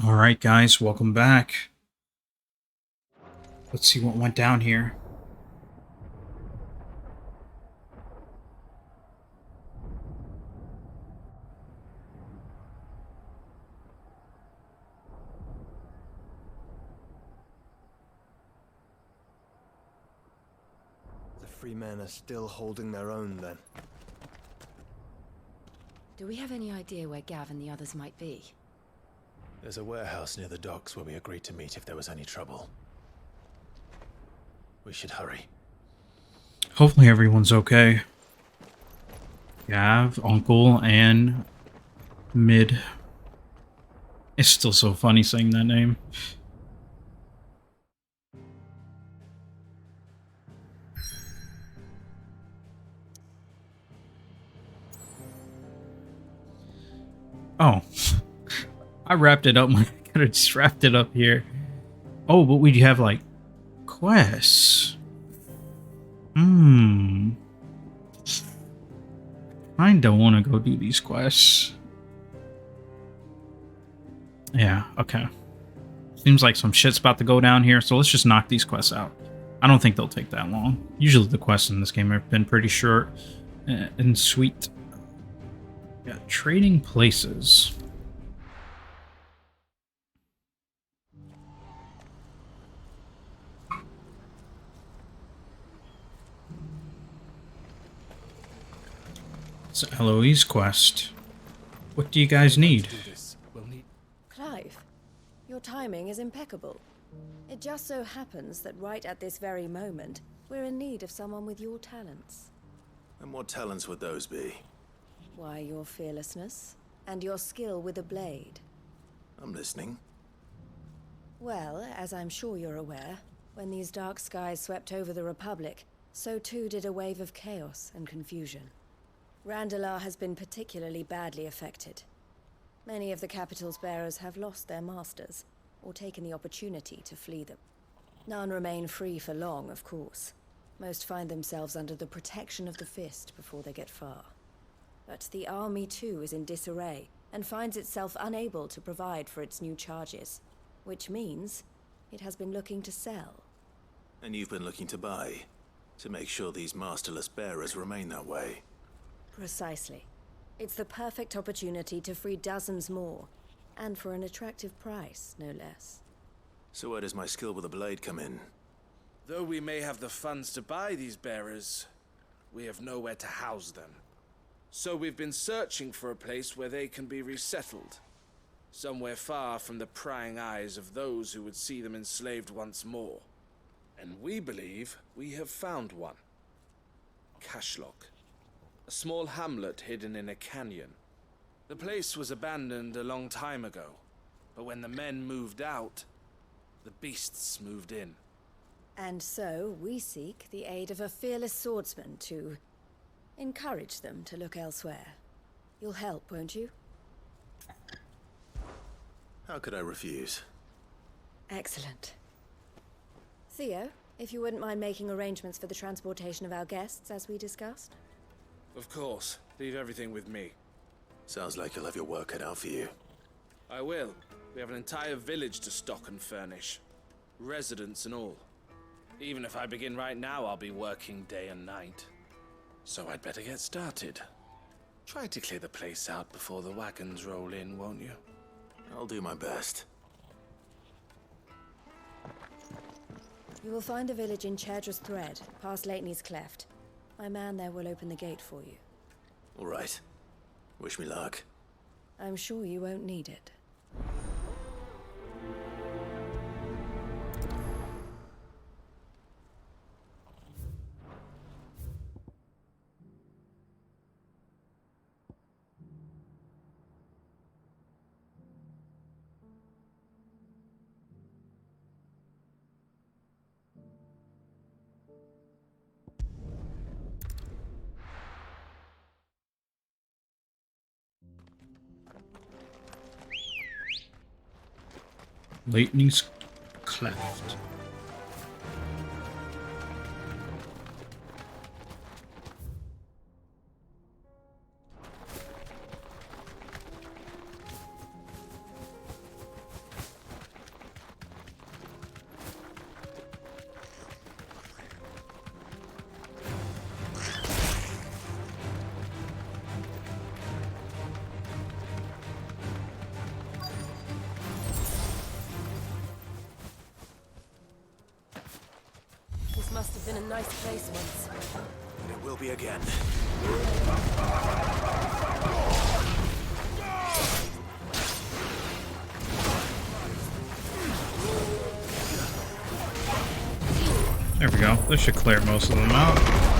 Alright guys, welcome back. Let's see what went down here. The free men are still holding their own, then. Do we have any idea where Gav and the others might be? There's a warehouse near the docks where we agreed to meet if there was any trouble. We should hurry. Hopefully everyone's okay. Gav, Uncle, and Mid. It's still so funny saying that name. Oh. I wrapped it up. I could have just wrapped it up here. Oh, but we have like quests. Kinda want to go do these quests. Yeah, okay. Seems like some shit's about to go down here, so let's just knock these quests out. I don't think they'll take that long. Usually the quests in this game have been pretty short and sweet. Yeah, trading places. It's Eloise quest. What do you guys need? Clive, your timing is impeccable. It just so happens that right at this very moment, we're in need of someone with your talents. And what talents would those be? Why, your fearlessness and your skill with a blade. I'm listening. Well, as I'm sure you're aware, when these dark skies swept over the Republic, so too did a wave of chaos and confusion. Randalar has been particularly badly affected. Many of the capital's bearers have lost their masters, or taken the opportunity to flee them. None remain free for long, of course. Most find themselves under the protection of the Fist before they get far. But the army too is in disarray, and finds itself unable to provide for its new charges. Which means it has been looking to sell. And you've been looking to buy, to make sure these masterless bearers remain that way. Precisely. It's the perfect opportunity to free dozens more, and for an attractive price, no less. So where does my skill with the blade come in? Though we may have the funds to buy these bearers, we have nowhere to house them. So we've been searching for a place where they can be resettled. Somewhere far from the prying eyes of those who would see them enslaved once more. And we believe we have found one. Cashlock. A small hamlet hidden in a canyon. The place was abandoned a long time ago, but when the men moved out, the beasts moved in. And so we seek the aid of a fearless swordsman to encourage them to look elsewhere. You'll help, won't you? How could I refuse? Excellent. Theo, if you wouldn't mind making arrangements for the transportation of our guests, as we discussed. Of course. Leave everything with me. Sounds like you'll have your work cut out for you. I will. We have an entire village to stock and furnish. Residents and all. Even if I begin right now, I'll be working day and night. So I'd better get started. Try to clear the place out before the wagons roll in, won't you? I'll do my best. You will find a village in Chedra's Thread, past Leitney's Cleft. My man there will open the gate for you. All right. Wish me luck. I'm sure you won't need it. Leitney's Cleft. had been a nice place once. It will be again. There we go. This should clear most of them out.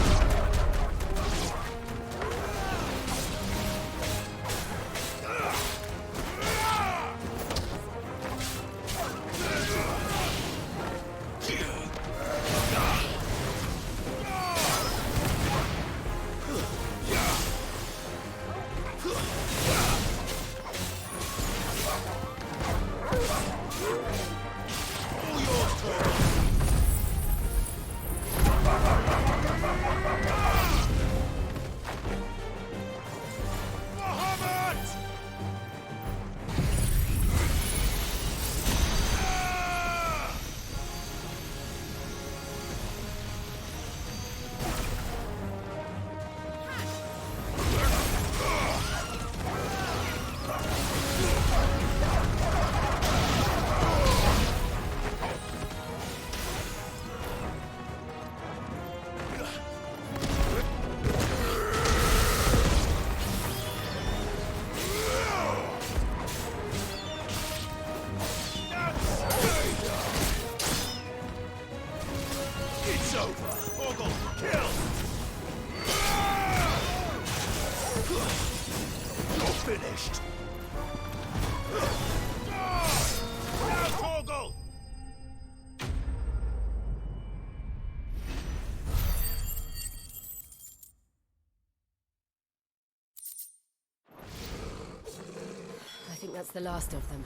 I think that's the last of them.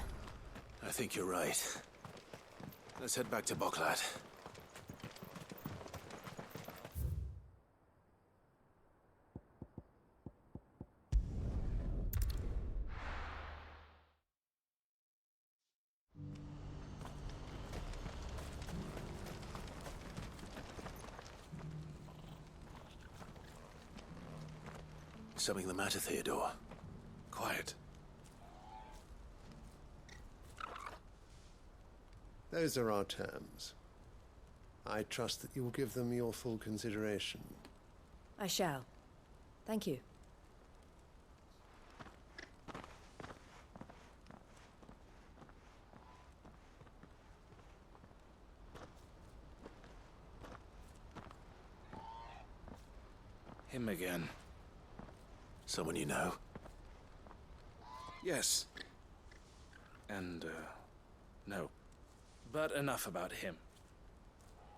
I think you're right. Let's head back to Boklat. Something the matter, Theodore? Quiet. Those are our terms. I trust that you will give them your full consideration. I shall. Thank you. Him again. Someone you know? Yes. And, no. But enough about him.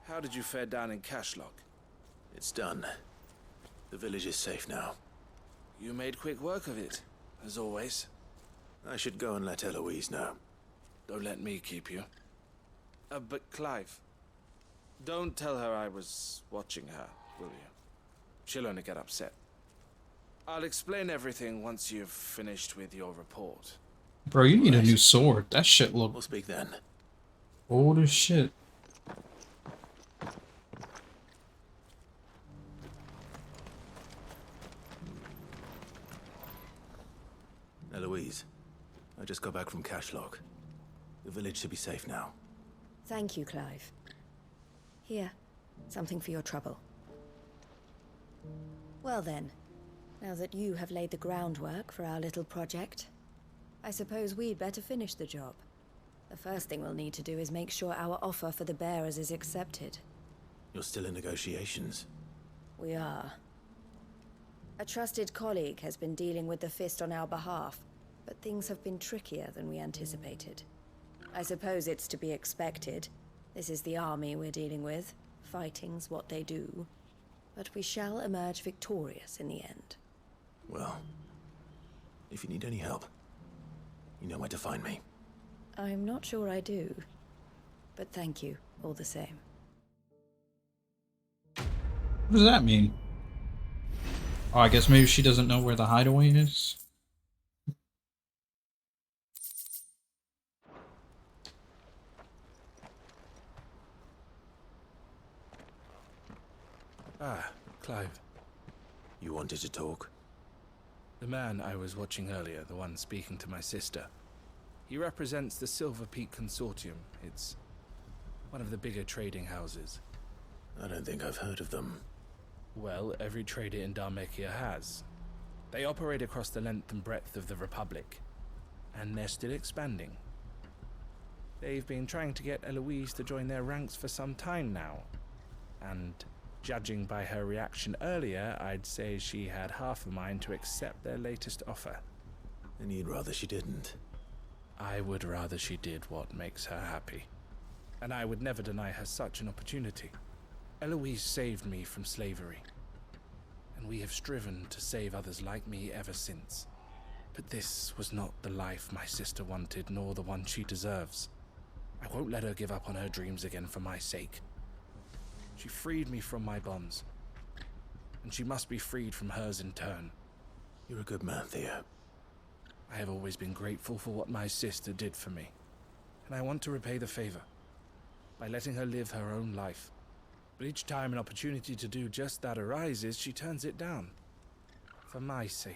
How did you fare down in Cashlock? It's done. The village is safe now. You made quick work of it, as always. I should go and let Eloise know. Don't let me keep you. But Clive, don't tell her I was watching her, will you? She'll only get upset. I'll explain everything once you've finished with your report. Bro, you need a new sword. That shit look We'll speak then. old as shit. Eloise, I just got back from Cashlock. The village should be safe now. Thank you, Clive. Here, something for your trouble. Well then, now that you have laid the groundwork for our little project, I suppose we'd better finish the job. The first thing we'll need to do is make sure our offer for the bearers is accepted. You're still in negotiations? We are. A trusted colleague has been dealing with the Fist on our behalf, but things have been trickier than we anticipated. I suppose it's to be expected. This is the army we're dealing with. Fighting's what they do. But we shall emerge victorious in the end. Well, if you need any help, you know where to find me. I'm not sure I do. But thank you, all the same. What does that mean? Oh, I guess maybe she doesn't know where the hideaway is. Ah, Clive. You wanted to talk? The man I was watching earlier, the one speaking to my sister. He represents the Silver Peak Consortium. It's one of the bigger trading houses. I don't think I've heard of them. Well, every trader in Dharmekia has. They operate across the length and breadth of the Republic, and they're still expanding. They've been trying to get Eloise to join their ranks for some time now, and judging by her reaction earlier, I'd say she had half a mind to accept their latest offer. And you'd rather she didn't. I would rather she did what makes her happy, and I would never deny her such an opportunity. Eloise saved me from slavery, and we have striven to save others like me ever since. But this was not the life my sister wanted, nor the one she deserves. I won't let her give up on her dreams again for my sake. She freed me from my bonds, and she must be freed from hers in turn. You're a good man, Theo. I have always been grateful for what my sister did for me, and I want to repay the favor by letting her live her own life. But each time an opportunity to do just that arises, she turns it down. For my sake.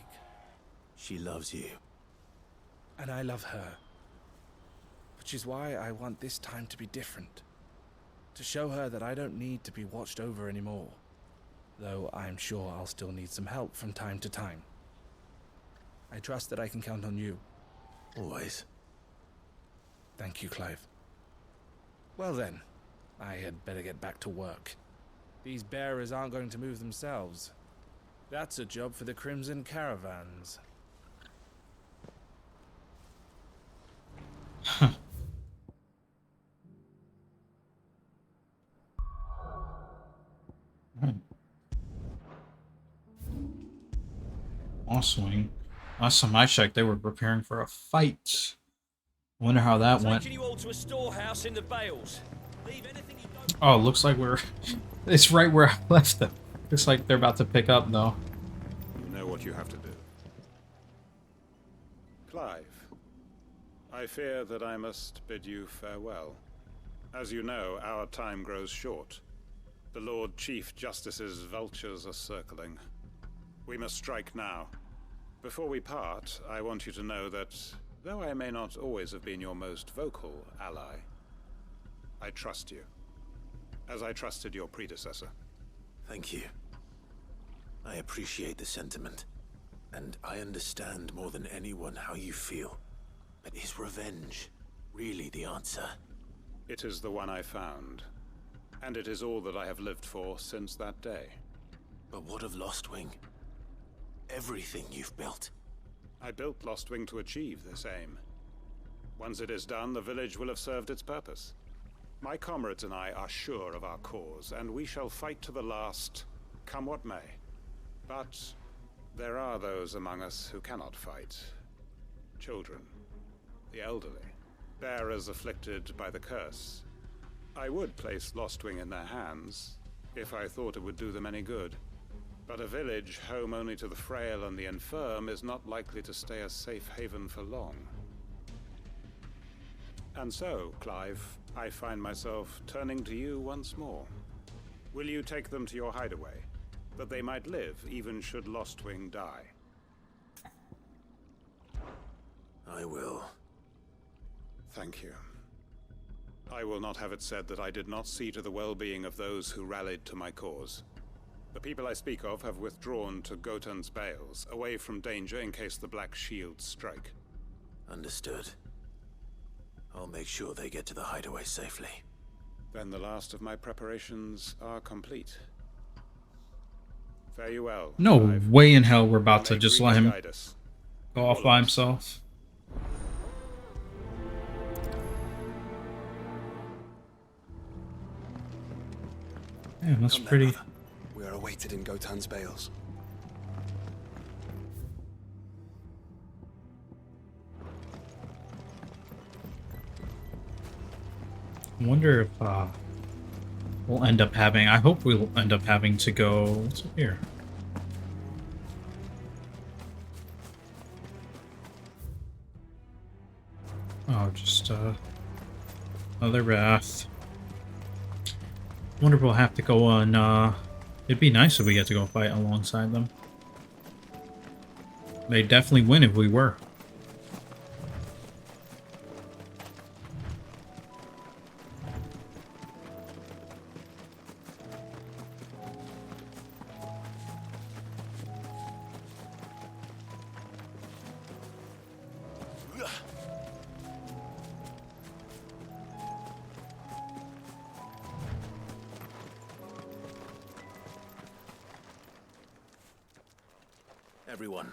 She loves you. And I love her. Which is why I want this time to be different. To show her that I don't need to be watched over anymore. Though I'm sure I'll still need some help from time to time. I trust that I can count on you. Always. Thank you, Clive. Well then, I had better get back to work. These bearers aren't going to move themselves. That's a job for the Crimson Caravans. Boss wing. Last time I checked, they were preparing for a fight. Wonder how that went. Taking you all to a storehouse in the Bales. Leave anything you don't. Oh, looks like we're... It's right where I left them. Looks like they're about to pick up, though. You know what you have to do. Clive, I fear that I must bid you farewell. As you know, our time grows short. The Lord Chief Justice's vultures are circling. We must strike now. Before we part, I want you to know that, though I may not always have been your most vocal ally, I trust you, as I trusted your predecessor. Thank you. I appreciate the sentiment, and I understand more than anyone how you feel. But is revenge really the answer? It is the one I found, and it is all that I have lived for since that day. But what of Lostwing? Everything you've built. I built Lostwing to achieve this aim. Once it is done, the village will have served its purpose. My comrades and I are sure of our cause, and we shall fight to the last, come what may. But there are those among us who cannot fight. Children, the elderly, bearers afflicted by the curse. I would place Lostwing in their hands, if I thought it would do them any good. But a village home only to the frail and the infirm is not likely to stay a safe haven for long. And so, Clive, I find myself turning to you once more. Will you take them to your hideaway, that they might live even should Lostwing die? I will. Thank you. I will not have it said that I did not see to the well-being of those who rallied to my cause. The people I speak of have withdrawn to Gotan's Bales, away from danger in case the Black Shields strike. Understood. I'll make sure they get to the hideaway safely. Then the last of my preparations are complete. Fare you well. No Clive. way in hell we're about to May just Greece let him guide us. go off by himself. Man, that's Come then, pretty... brother. We are awaited in Gotan's Bales. I wonder if we'll end up having... I hope we'll end up having to go... What's up here? Oh, just another raft. Wonder if we'll have to go on... It'd be nice if we get to go fight alongside them. They'd definitely win if we were. Everyone.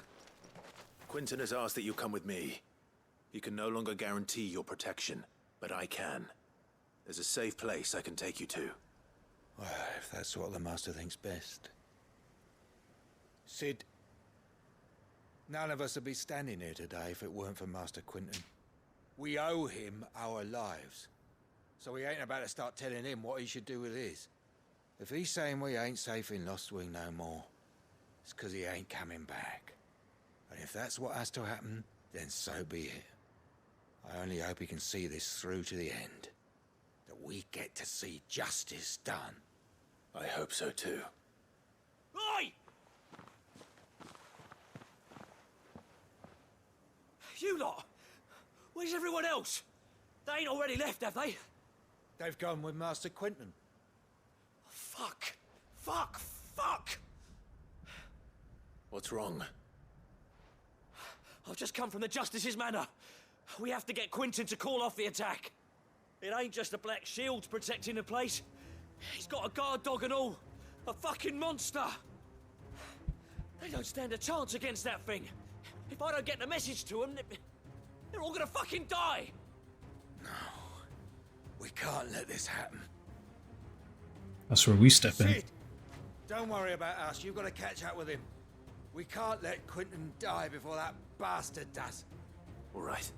Quentin has asked that you come with me. He can no longer guarantee your protection, but I can. There's a safe place I can take you to. Well, if that's what the Master thinks best. Sid, none of us would be standing here today if it weren't for Master Quentin. We owe him our lives. So we ain't about to start telling him what he should do with his. If he's saying we ain't safe in Lostwing no more, it's 'cause he ain't coming back. And if that's what has to happen, then so be it. I only hope he can see this through to the end. That we get to see justice done. I hope so too. Oi! You lot! Where's everyone else? They ain't already left, have they? They've gone with Master Quentin. Fuck! Fuck! Fuck! What's wrong? I've just come from the Justice's Manor. We have to get Quentin to call off the attack. It ain't just the Black Shields protecting the place. He's got a guard dog and all. A fucking monster. They don't stand a chance against that thing. If I don't get the message to them, they're all gonna fucking die. No. We can't let this happen. That's where we step in. Sid, don't worry about us. You've got to catch up with him. We can't let Quentin die before that bastard does. All right.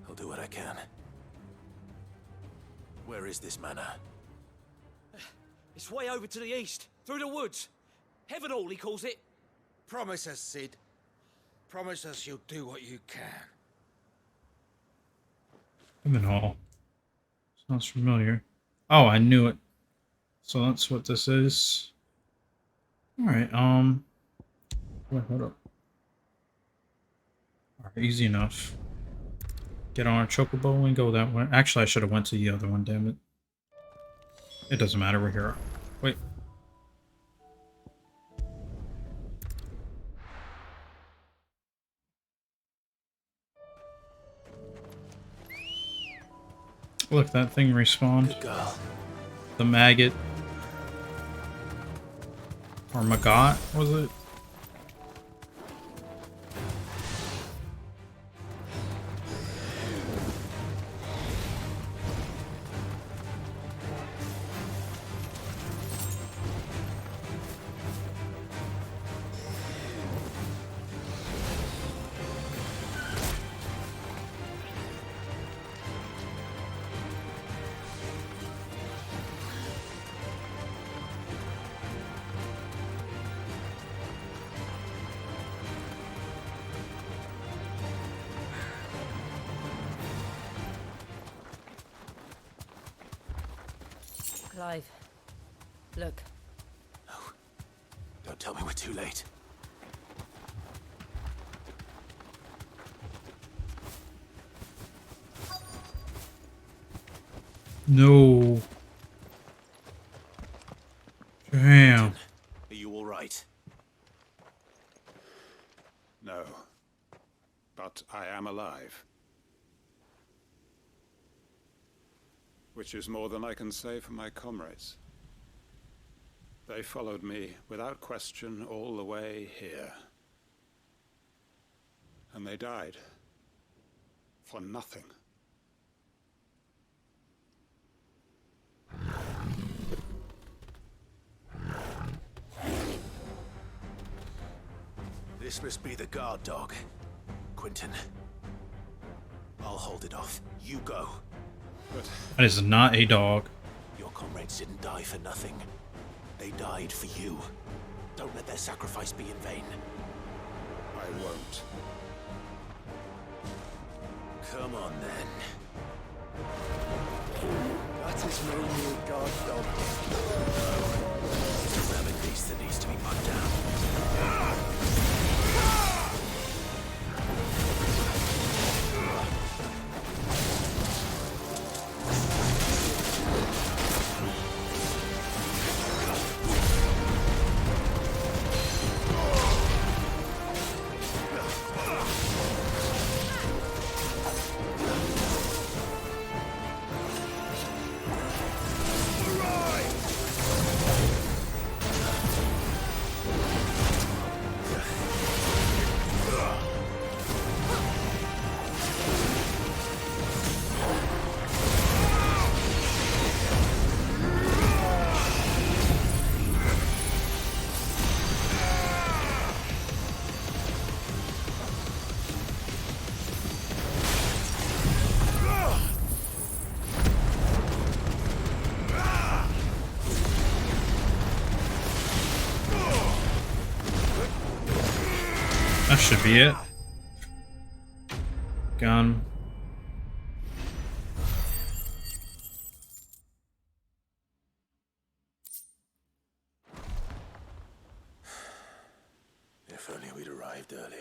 I'll do what I can. Where is this manor? It's way over to the east, through the woods. Heaven Hall, he calls it. Promise us, Sid. Promise us you'll do what you can. Heaven Hall. Sounds familiar. Oh, I knew it. So that's what this is. Alright, wait, hold up. Alright, easy enough. Get on our chocobo and go that way. Actually, I should have went to the other one, damn it. It doesn't matter, we're here. Wait. Look, that thing respawned. Good girl. The maggot. Or maggot, was it? Clive, look. No. Don't tell me we're too late. No. Damn. Are you all right? No. But I am alive. Which is more than I can say for my comrades. They followed me without question all the way here. And they died. For nothing. This must be the guard dog. Quentin. I'll hold it off. You go. But That is not a dog. Your comrades didn't die for nothing. They died for you. Don't let their sacrifice be in vain. I won't. Come on, then. That is no new guard dog. It's a rabid beast that needs to be put down. should be it. Gun. If only we'd arrived earlier.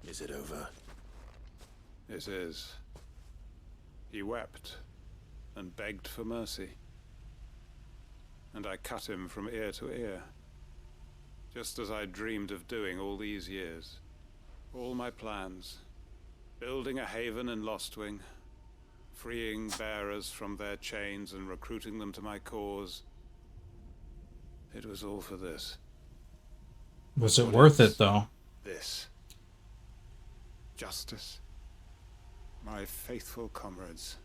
Is it over? It is. He wept and begged for mercy. And I cut him from ear to ear, just as I dreamed of doing all these years. All my plans, building a haven in Lostwing, freeing bearers from their chains and recruiting them to my cause. It was all for this. Was it worth it, though? This. Justice. My faithful comrades.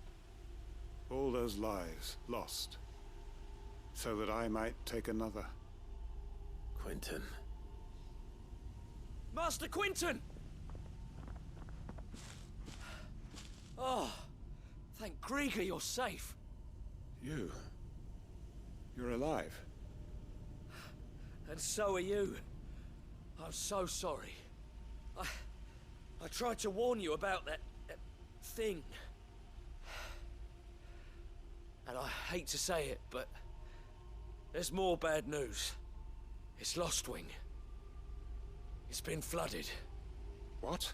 All those lives lost, so that I might take another. Quentin. Master Quentin! Oh, thank Grieger you're safe. You're alive. And so are you. I'm so sorry. I tried to warn you about that thing. And I hate to say it, but there's more bad news. It's Lostwing. It's been flooded. What?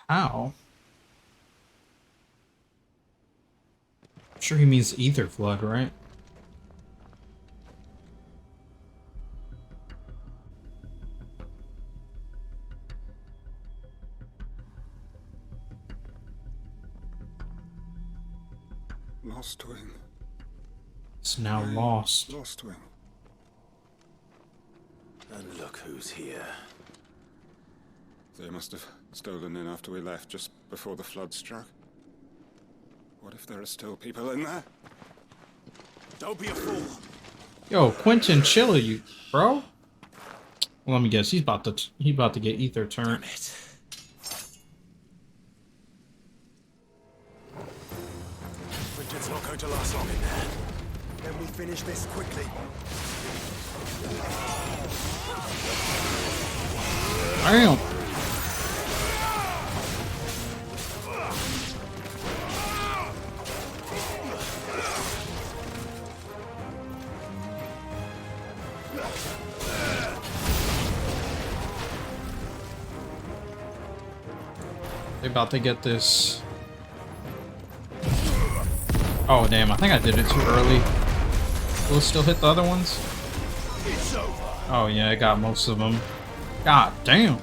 How? I'm sure he means ether flood, right? Lostwing. It's now lost. Lostwing. And look who's here. They must have stolen in after we left, just before the flood struck. What if there are still people in there? Don't be a fool. Yo, Quentin, chill you, bro. Well, let me guess. He's about to get ether turned. Damn it. Quentin's not going to last long in there. Then we finish this quickly. Damn. They about to get this. Oh damn, I think I did it too early. Will it still hit the other ones? Oh yeah, I got most of them. God damn.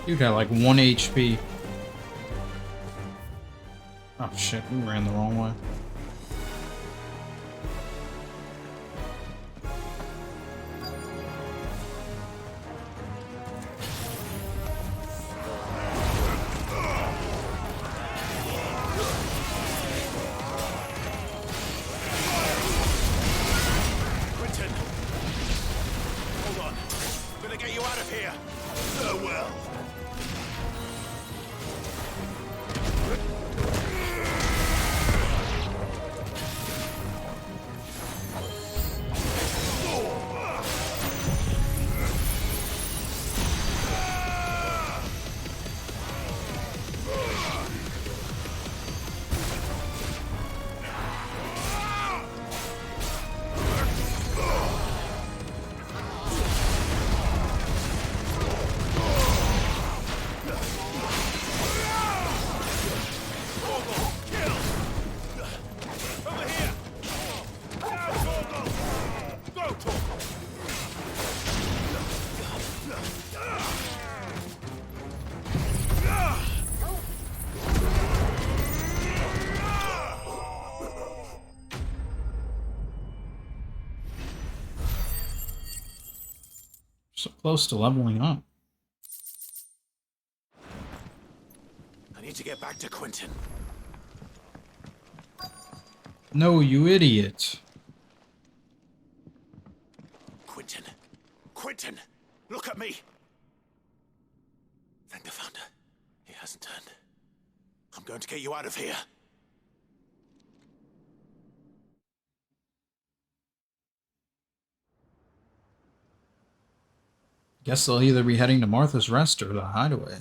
You got like 1 HP. Oh shit, we ran the wrong way. Quentin! Hold on. I'm gonna get you out of here. Farewell. So close to leveling up. I need to get back to Quentin. No, you idiot. Quentin! Quentin! Look at me! Thank the Founder. He hasn't turned. I'm going to get you out of here. Guess they'll either be heading to Martha's Rest or the Hideaway.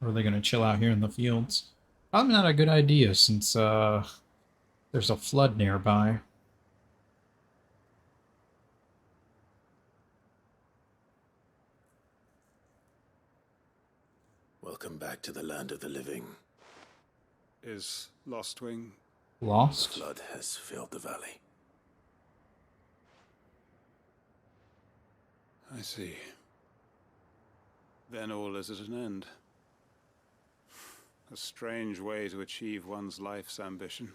Or are they going to chill out here in the fields? Probably not a good idea since there's a flood nearby. Welcome back to the land of the living. Is Lostwing? The Lost? flood has filled the valley. I see. Then all is at an end. A strange way to achieve one's life's ambition.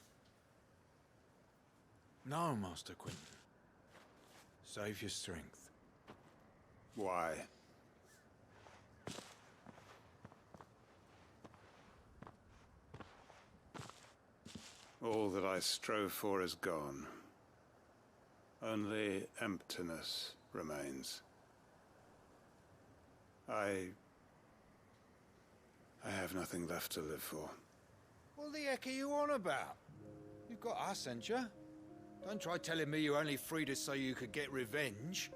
No, Master Quentin. Save your strength. Why? All that I strove for is gone. Only emptiness remains. I have nothing left to live for. What the heck are you on about? You've got us, ain't you? Don't try telling me you only freed us so you could get revenge.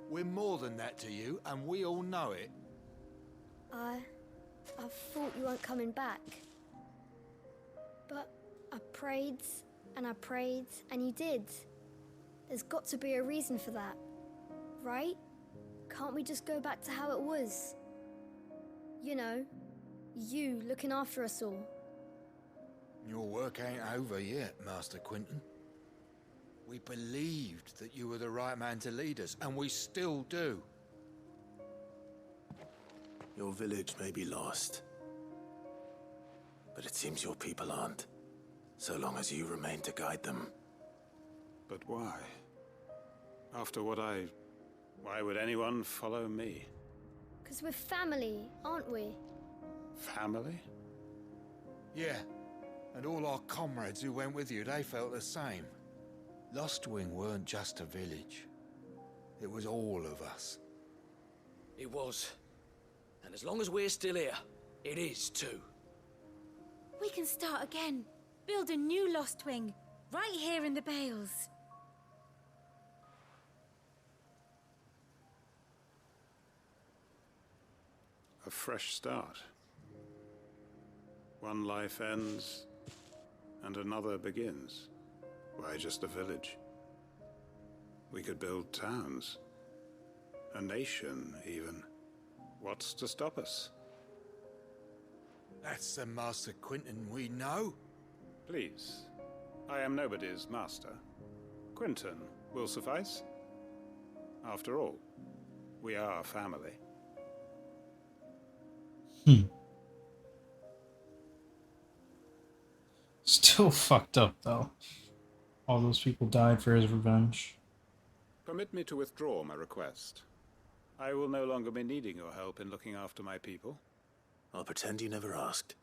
We're more than that to you, and we all know it. I thought you weren't coming back. But I prayed, and you did. There's got to be a reason for that, right? Can't we just go back to how it was? You know, you looking after us all. Your work ain't over yet, Master Quentin. We believed that you were the right man to lead us, and we still do. Your village may be lost, but it seems your people aren't, so long as you remain to guide them. But why? After what why would anyone follow me? 'Cause we're family, aren't we? Family? Yeah, and all our comrades who went with you, they felt the same. Lostwing weren't just a village. It was all of us. It was. And as long as we're still here, it is too. We can start again. Build a new Lostwing, right here in the Bales. A fresh start. One life ends, and another begins. Why just a village? We could build towns. A nation, even. What's to stop us? That's the Master Quentin we know. Please. I am nobody's master. Quentin will suffice. After all, we are family. Still fucked up, though. All those people died for his revenge. Permit me to withdraw my request. I will no longer be needing your help in looking after my people. I'll pretend you never asked.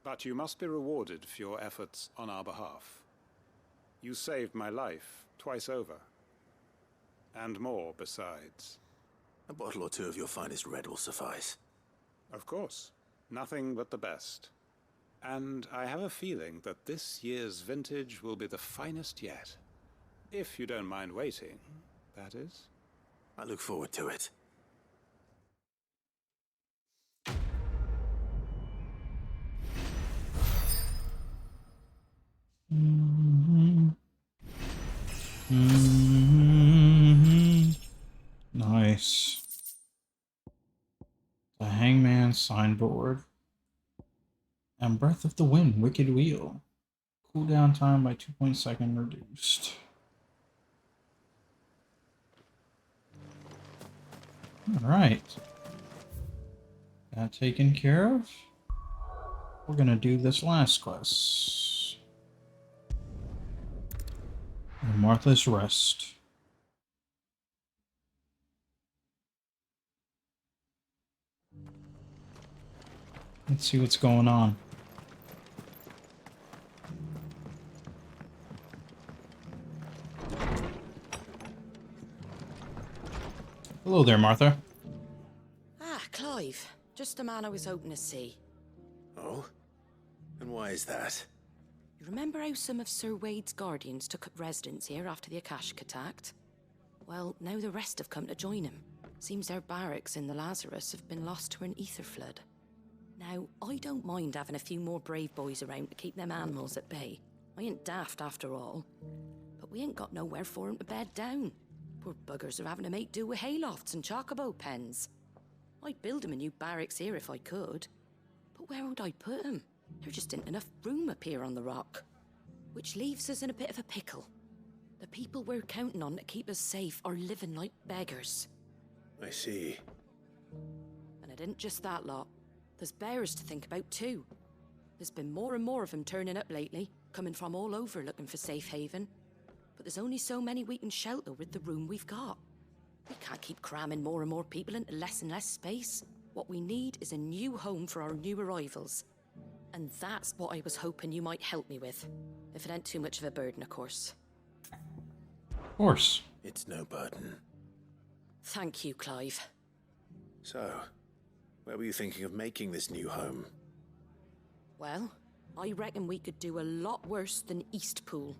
But you must be rewarded for your efforts on our behalf. You saved my life twice over. And more besides. A bottle or two of your finest red will suffice. Of course. Nothing but the best. And I have a feeling that this year's vintage will be the finest yet. If you don't mind waiting, that is. I look forward to it. Nice. The Hangman signboard. And Breath of the Wind, Wicked Wheel. Cooldown time by 2 seconds reduced. Alright. That taken care of. We're gonna do this last quest. Martha's Rest. Let's see what's going on. Hello there, Martha. Ah, Clive. Just the man I was hoping to see. Oh? And why is that? You remember how some of Sir Wade's guardians took up residence here after the Akashic attacked? Well, now the rest have come to join him. Seems their barracks in the Lazarus have been lost to an ether flood. Now, I don't mind having a few more brave boys around to keep them animals at bay. I ain't daft after all. But we ain't got nowhere for 'em to bed down. Poor buggers are having to make do with haylofts and chocobo pens. I'd build 'em a new barracks here if I could. But where would I put 'em? There just ain't enough room up here on the rock. Which leaves us in a bit of a pickle. The people we're counting on to keep us safe are living like beggars. I see. And it ain't just that lot. There's bears to think about too. There's been more and more of them turning up lately, coming from all over looking for safe haven. But there's only so many we can shelter with the room we've got. We can't keep cramming more and more people into less and less space. What we need is a new home for our new arrivals. And that's what I was hoping you might help me with. If it ain't too much of a burden, of course. Of course. It's no burden. Thank you, Clive. So, where were you thinking of making this new home? Well, I reckon we could do a lot worse than Eastpool.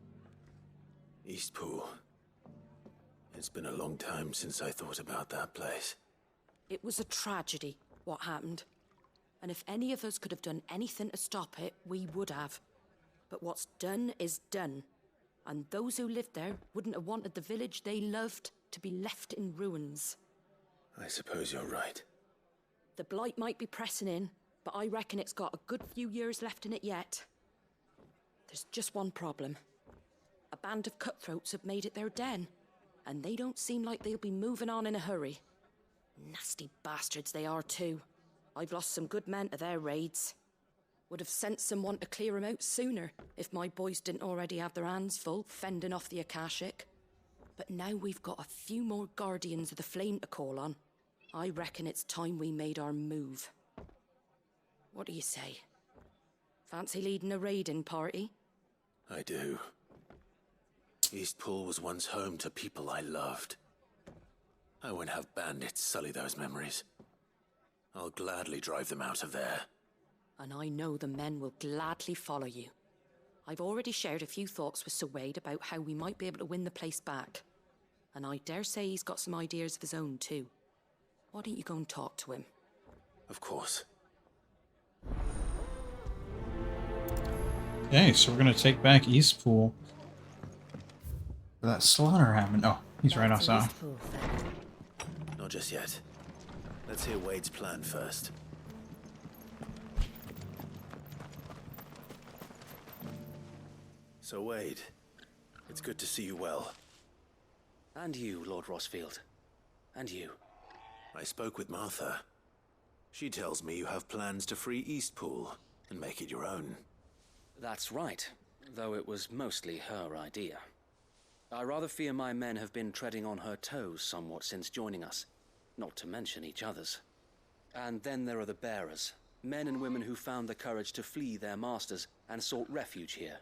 Eastpool. It's been a long time since I thought about that place. It was a tragedy, what happened. And if any of us could have done anything to stop it, we would have. But what's done is done. And those who lived there wouldn't have wanted the village they loved to be left in ruins. I suppose you're right. The blight might be pressing in, but I reckon it's got a good few years left in it yet. There's just one problem. A band of cutthroats have made it their den, and they don't seem like they'll be moving on in a hurry. Nasty bastards they are too. I've lost some good men to their raids. Would have sent someone to clear 'em out sooner if my boys didn't already have their hands full fending off the Akashic. But now we've got a few more guardians of the flame to call on. I reckon it's time we made our move. What do you say? Fancy leading a raiding party? I do. Eastpool was once home to people I loved. I won't have bandits sully those memories. I'll gladly drive them out of there. And I know the men will gladly follow you. I've already shared a few thoughts with Sir Wade about how we might be able to win the place back. And I dare say he's got some ideas of his own too. Why don't you go and talk to him? Of course. Okay, so we're gonna take back Eastpool. That slaughter happened. Oh, he's right That's outside. Eastpool, then. Not just yet. Let's hear Wade's plan first. So Wade, it's good to see you well. And you, Lord Rossfield. And you. I spoke with Martha. She tells me you have plans to free Eastpool and make it your own. That's right, though it was mostly her idea. I rather fear my men have been treading on her toes somewhat since joining us, not to mention each other's. And then there are the bearers, men and women who found the courage to flee their masters and sought refuge here.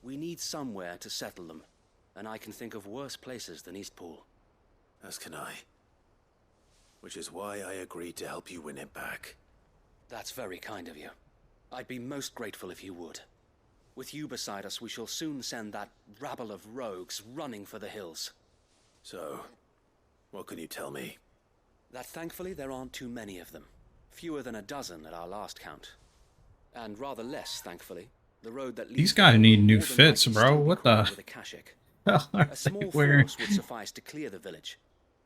We need somewhere to settle them, and I can think of worse places than Eastpool. As can I. Which is why I agreed to help you win it back. That's very kind of you. I'd be most grateful if you would. With you beside us, we shall soon send that rabble of rogues running for the hills. So, what can you tell me? That thankfully there aren't too many of them. Fewer than a dozen at our last count. And rather less, thankfully, the road that leads... These guys need new more than fits, likely bro. still be What crawled the with Akashic. hell are A small they wearing? force would suffice to clear the village.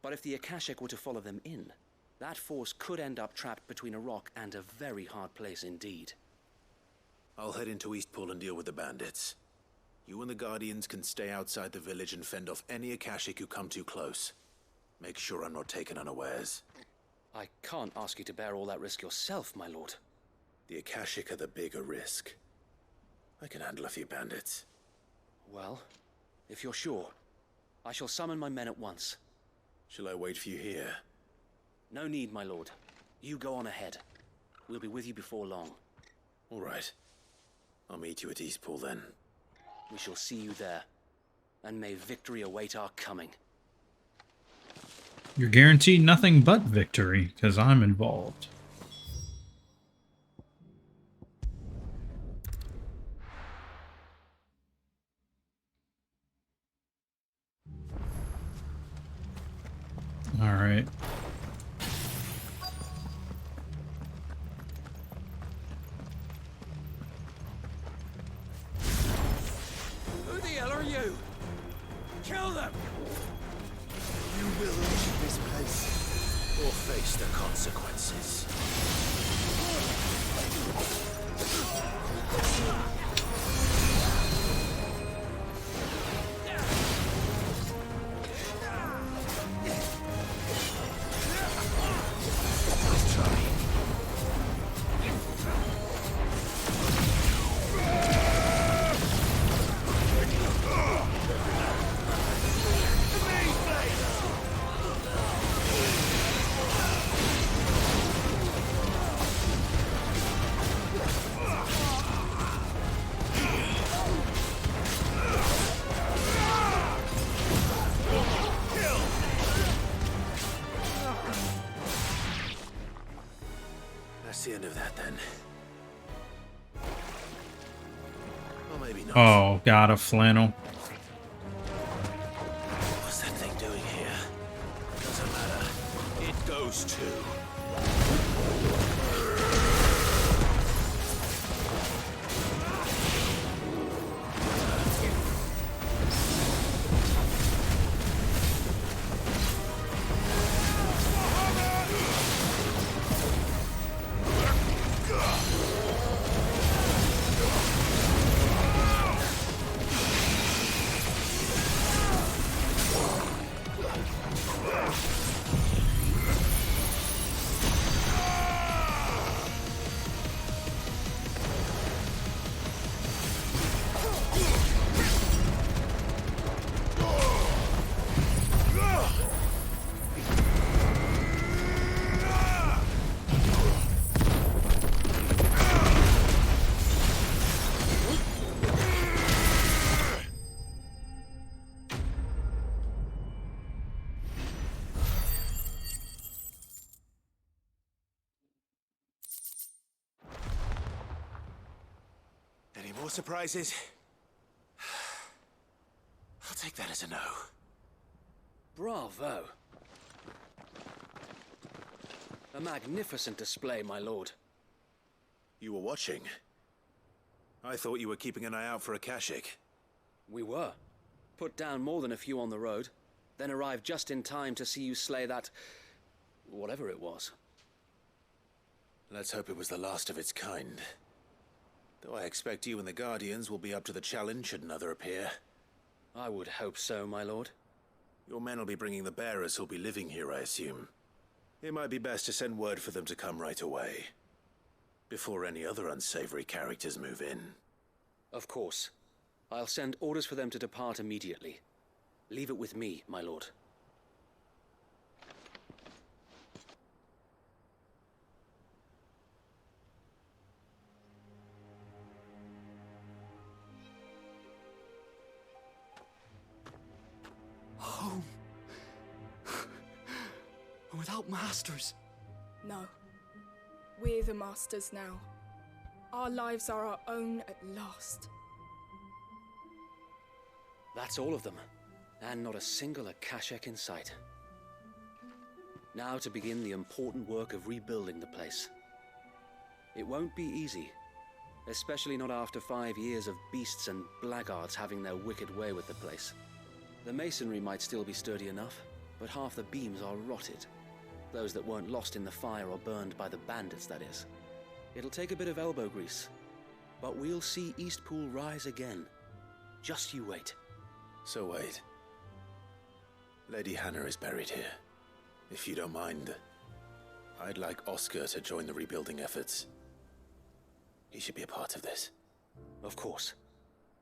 But if the Akashic were to follow them in, that force could end up trapped between a rock and a very hard place indeed. I'll head into Eastpool and deal with the bandits. You and the Guardians can stay outside the village and fend off any Akashic who come too close. Make sure I'm not taken unawares. I can't ask you to bear all that risk yourself, my lord. The Akashic are the bigger risk. I can handle a few bandits. Well, if you're sure, I shall summon my men at once. Shall I wait for you here? No need, my lord. You go on ahead. We'll be with you before long. All right. I'll meet you at Eastpool then. We shall see you there. And may victory await our coming. You're guaranteed nothing but victory, because I'm involved. Alright. Who the hell are you? Kill them! You will leave this place, or face the consequences. That's the end of that then. Or maybe not. Oh, God, a flannel. What's that thing doing here? Doesn't matter. It goes too. Any more surprises? I'll take that as a no. Bravo! A magnificent display, my lord. You were watching. I thought you were keeping an eye out for a Kashik. We were. Put down more than a few on the road, then arrived just in time to see you slay that... whatever it was. Let's hope it was the last of its kind. Though I expect you and the Guardians will be up to the challenge should another appear. I would hope so, my lord. Your men will be bringing the bearers who'll be living here, I assume. It might be best to send word for them to come right away, before any other unsavory characters move in. Of course. I'll send orders for them to depart immediately. Leave it with me, my lord. Home. Without masters. No. We're the masters now. Our lives are our own at last. That's all of them, and not a single Akashek in sight. Now to begin the important work of rebuilding the place. It won't be easy, especially not after 5 years of beasts and blackguards having their wicked way with the place. The masonry might still be sturdy enough, but half the beams are rotted. Those that weren't lost in the fire or burned by the bandits, that is. It'll take a bit of elbow grease, but we'll see Eastpool rise again. Just you wait. So wait. Lady Hannah is buried here. If you don't mind, I'd like Oscar to join the rebuilding efforts. He should be a part of this. Of course.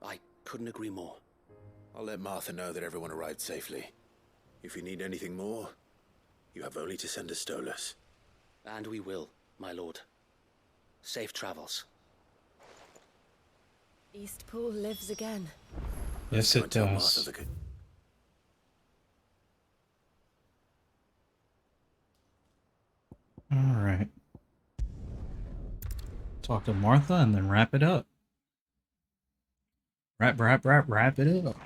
I couldn't agree more. I'll let Martha know that everyone arrived safely. If you need anything more, you have only to send a Stolas. And we will, my lord. Safe travels. Eastpool lives again. Yes, it does. Alright. Talk to Martha and then wrap it up. Wrap it up.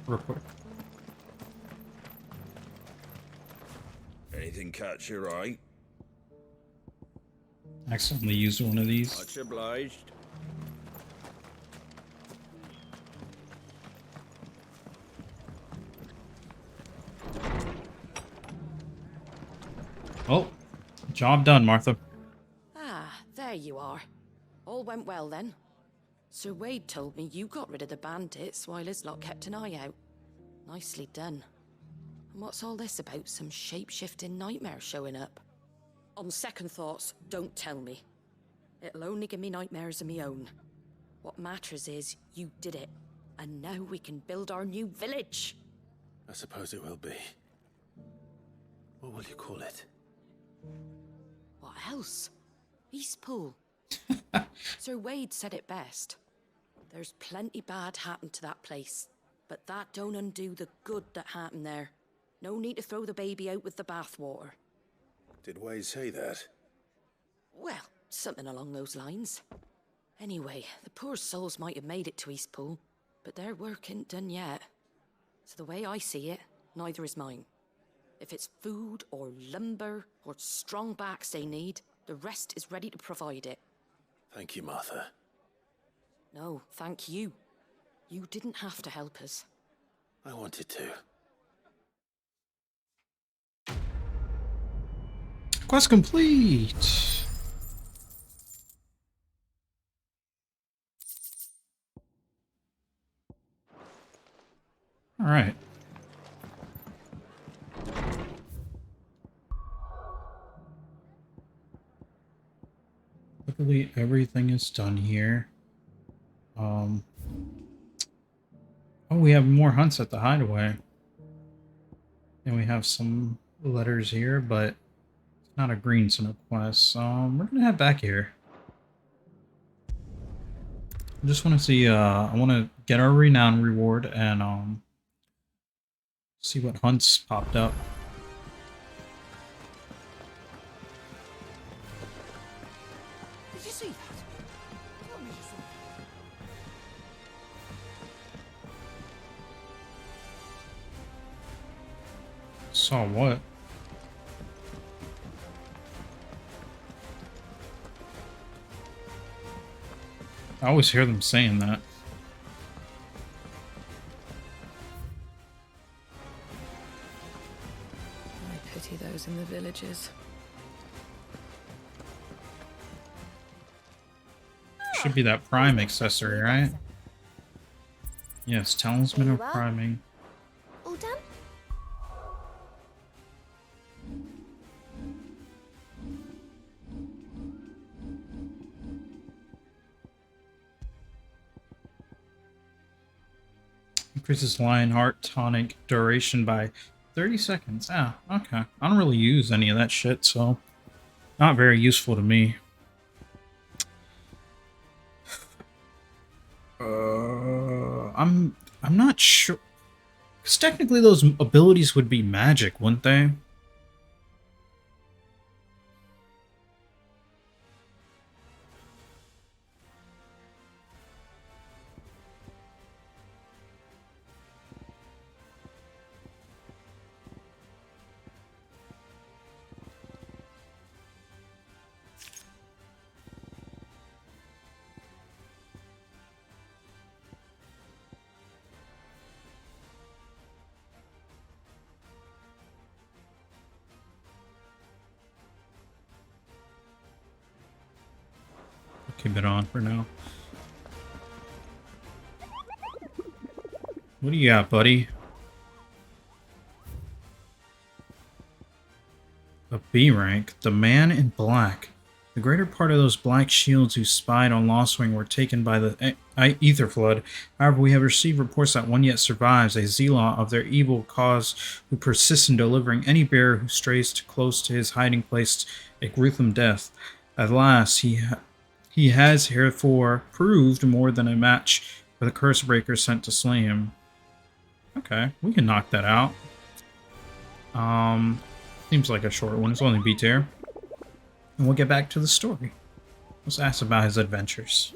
Real quick. Anything catch your eye? Accidentally used one of these. Much obliged. Oh, job done, Martha. Ah, there you are. All went well then. Sir Wade told me you got rid of the bandits while his lot kept an eye out. Nicely done. And what's all this about some shape-shifting nightmare showing up? On second thoughts, don't tell me. It'll only give me nightmares of me own. What matters is you did it. And now we can build our new village. I suppose it will be. What will you call it? What else? Eastpool. Sir Wade said it best. There's plenty bad happened to that place, but that don't undo the good that happened there. No need to throw the baby out with the bathwater. Did Wade say that? Well, something along those lines. Anyway, the poor souls might have made it to Eastpool, but their work ain't done yet. So the way I see it, neither is mine. If it's food or lumber or strong backs they need, the rest is ready to provide it. Thank you, Martha. No, thank you. You didn't have to help us. I wanted to. Quest complete. All right. Luckily, everything is done here. Oh, we have more hunts at the hideaway. And we have some letters here, but it's not a green Sinnoh quest. We're gonna head back here. I just want to see, I want to get our renown reward and, see what hunts popped up. Did you see that? Tell me you saw that. Saw what? I always hear them saying that. I pity those in the villages. Should be that prime accessory, right? Yes, talisman of priming. All done? Increases Lionheart tonic duration by 30 seconds. Ah, okay. I don't really use any of that shit, so not very useful to me. I'm not sure, because technically those abilities would be magic, wouldn't they? Keep it on for now. What do you got, buddy? A B rank. The Man in Black. The greater part of those black shields who spied on Lostwing were taken by the Ether Flood. However, we have received reports that one yet survives, a zealot of their evil cause who persists in delivering any bearer who strays too close to his hiding place a gruesome death. At last, he has heretofore proved more than a match for the curse breaker sent to slay him. Okay, we can knock that out. Seems like a short one. It's only B tier. And we'll get back to the story. Let's ask about his adventures.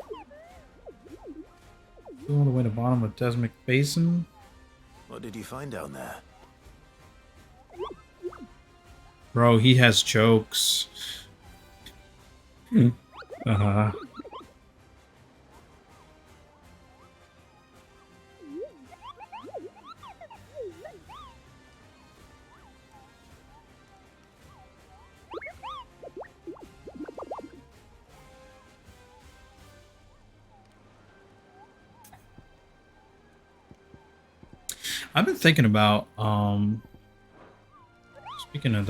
All the way to the bottom of Desmic Basin. What did you find down there? Bro, he has jokes. I've been thinking about speaking of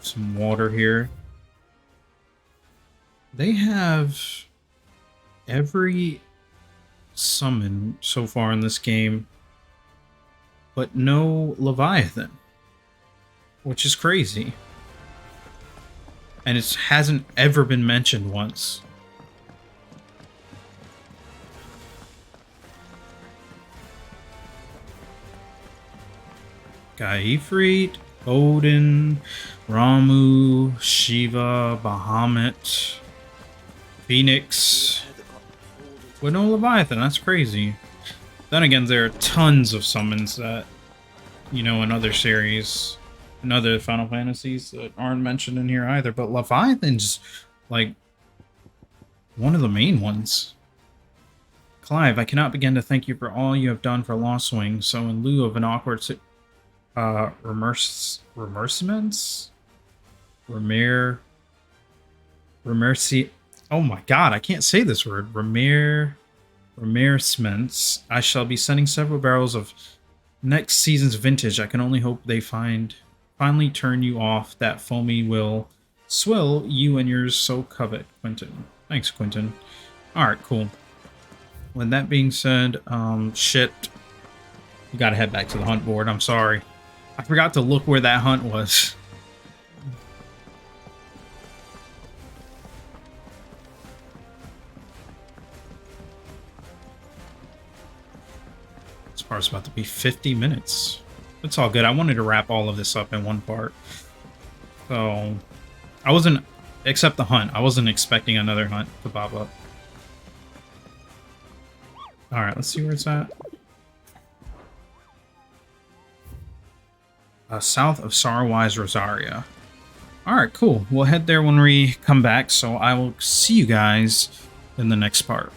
some water here. They have every summon so far in this game, but no Leviathan, which is crazy. And it hasn't ever been mentioned once. Ifrit, Odin, Ramu, Shiva, Bahamut, Phoenix. With no Leviathan, that's crazy. Then again, there are tons of summons that, you know, in other series, in other Final Fantasies that aren't mentioned in here either. But Leviathan's, like, one of the main ones. Clive, I cannot begin to thank you for all you have done for Lostwing, so in lieu of an awkward remercy, oh my god, I can't say this word. Remercements. I shall be sending several barrels of next season's vintage. I can only hope they finally turn you off that foamy will swill you and yours so covet, Quentin. Thanks, Quentin. Alright, cool. With that being said, shit. You gotta head back to the hunt board. I'm sorry. I forgot to look where that hunt was. This part's about to be 50 minutes. It's all good. I wanted to wrap all of this up in one part. So, I wasn't, except the hunt, I wasn't expecting another hunt to pop up. Alright, let's see where it's at. South of Sarwise Rosaria. Alright, cool. We'll head there when we come back, so I will see you guys in the next part.